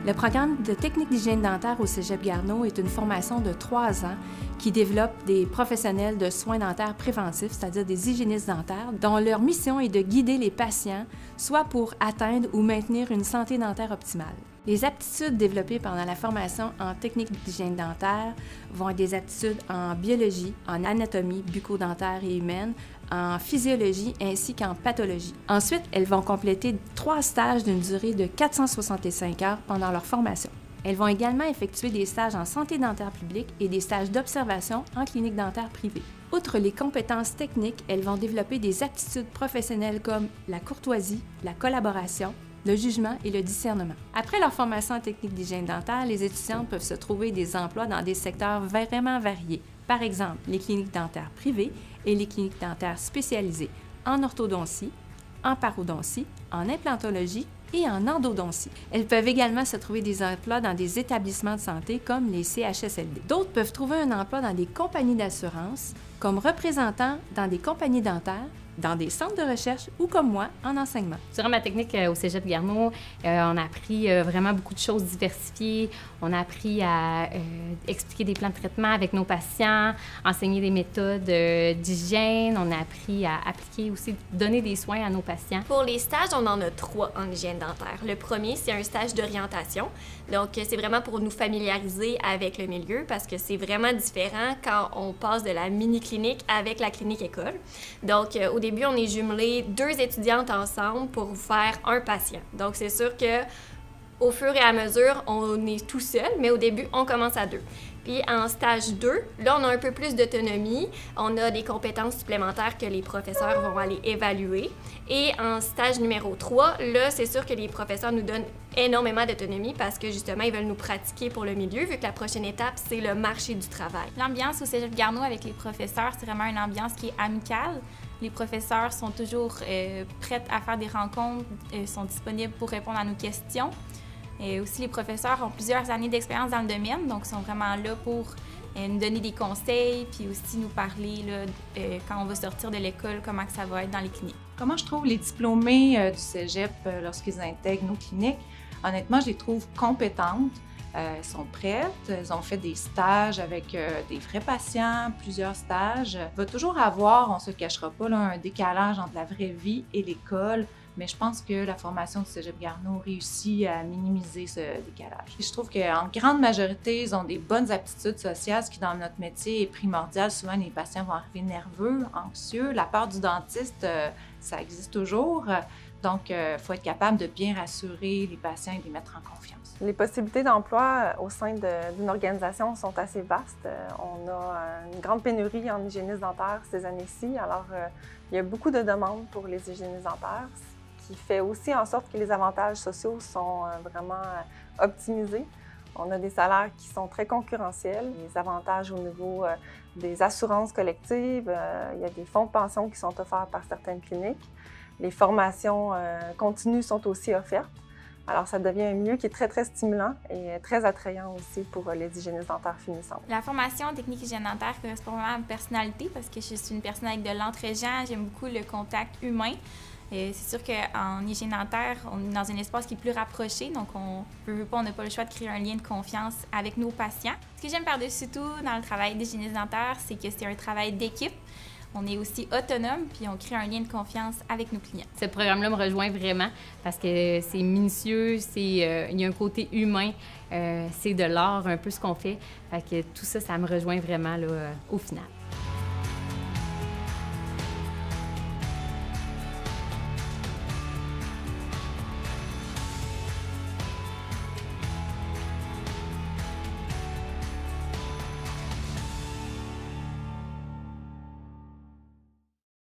Le programme de technique d'hygiène dentaire au Cégep Garneau est une formation de 3 ans qui développe des professionnels de soins dentaires préventifs, c'est-à-dire des hygiénistes dentaires, dont leur mission est de guider les patients, soit pour atteindre ou maintenir une santé dentaire optimale. Les aptitudes développées pendant la formation en technique d'hygiène dentaire vont être des aptitudes en biologie, en anatomie bucco-dentaire et humaine, en physiologie ainsi qu'en pathologie. Ensuite, elles vont compléter 3 stages d'une durée de 465 heures pendant leur formation. Elles vont également effectuer des stages en santé dentaire publique et des stages d'observation en clinique dentaire privée. Outre les compétences techniques, elles vont développer des aptitudes professionnelles comme la courtoisie, la collaboration, le jugement et le discernement. Après leur formation en technique d'hygiène dentaire, les étudiantes peuvent se trouver des emplois dans des secteurs vraiment variés. Par exemple, les cliniques dentaires privées et les cliniques dentaires spécialisées en orthodontie, en parodontie, en implantologie et en endodontie. Elles peuvent également se trouver des emplois dans des établissements de santé comme les CHSLD. D'autres peuvent trouver un emploi dans des compagnies d'assurance, comme représentants dans des compagnies dentaires, dans des centres de recherche ou comme moi, en enseignement. Durant ma technique au Cégep Garneau, on a appris vraiment beaucoup de choses diversifiées. On a appris à expliquer des plans de traitement avec nos patients, enseigner des méthodes d'hygiène. On a appris à appliquer aussi, donner des soins à nos patients. Pour les stages, on en a 3 en hygiène dentaire. Le premier, c'est un stage d'orientation. Donc, c'est vraiment pour nous familiariser avec le milieu parce que c'est vraiment différent quand on passe de la mini-clinique avec la clinique-école. Donc, au début, on est jumelé 2 étudiantes ensemble pour faire un patient. Donc, c'est sûr que au fur et à mesure, on est tout seul, mais au début, on commence à 2. Puis en stage 2, là, on a un peu plus d'autonomie. On a des compétences supplémentaires que les professeurs vont aller évaluer. Et en stage numéro 3, là, c'est sûr que les professeurs nous donnent énormément d'autonomie parce que justement, ils veulent nous pratiquer pour le milieu, vu que la prochaine étape, c'est le marché du travail. L'ambiance au Cégep Garneau avec les professeurs, c'est vraiment une ambiance qui est amicale. Les professeurs sont toujours prêts à faire des rencontres, sont disponibles pour répondre à nos questions. Et aussi, les professeurs ont plusieurs années d'expérience dans le domaine, donc sont vraiment là pour nous donner des conseils, puis aussi nous parler là, quand on va sortir de l'école, comment que ça va être dans les cliniques. Comment je trouve les diplômés du cégep lorsqu'ils intègrent nos cliniques? Honnêtement, je les trouve compétentes. Elles sont prêtes, elles ont fait des stages avec des vrais patients, plusieurs stages. Il va toujours avoir, on ne se cachera pas, là, un décalage entre la vraie vie et l'école. Mais je pense que la formation du Cégep Garneau réussit à minimiser ce décalage. Et je trouve qu'en grande majorité, ils ont des bonnes aptitudes sociales, ce qui dans notre métier est primordial. Souvent, les patients vont arriver nerveux, anxieux. La peur du dentiste, ça existe toujours. Donc, il faut être capable de bien rassurer les patients et de les mettre en confiance. Les possibilités d'emploi au sein d'une organisation sont assez vastes. On a une grande pénurie en hygiénistes dentaires ces années-ci. Alors, il y a beaucoup de demandes pour les hygiénistes dentaires, ce qui fait aussi en sorte que les avantages sociaux sont vraiment optimisés. On a des salaires qui sont très concurrentiels, les avantages au niveau des assurances collectives, il y a des fonds de pension qui sont offerts par certaines cliniques. Les formations continues sont aussi offertes. Alors, ça devient un milieu qui est très, très stimulant et très attrayant aussi pour les hygiénistes dentaires finissantes. La formation en technique hygiène dentaire correspond vraiment à ma personnalité parce que je suis une personne avec de l'entre-gens. J'aime beaucoup le contact humain. C'est sûr qu'en hygiène dentaire, on est dans un espace qui est plus rapproché, donc on n'a pas le choix de créer un lien de confiance avec nos patients. Ce que j'aime par-dessus tout dans le travail d'hygiéniste dentaire, c'est que c'est un travail d'équipe. On est aussi autonome, puis on crée un lien de confiance avec nos clients. Ce programme-là me rejoint vraiment parce que c'est minutieux, il y a un côté humain, c'est de l'art un peu ce qu'on fait. Fait que tout ça, ça me rejoint vraiment là, au final.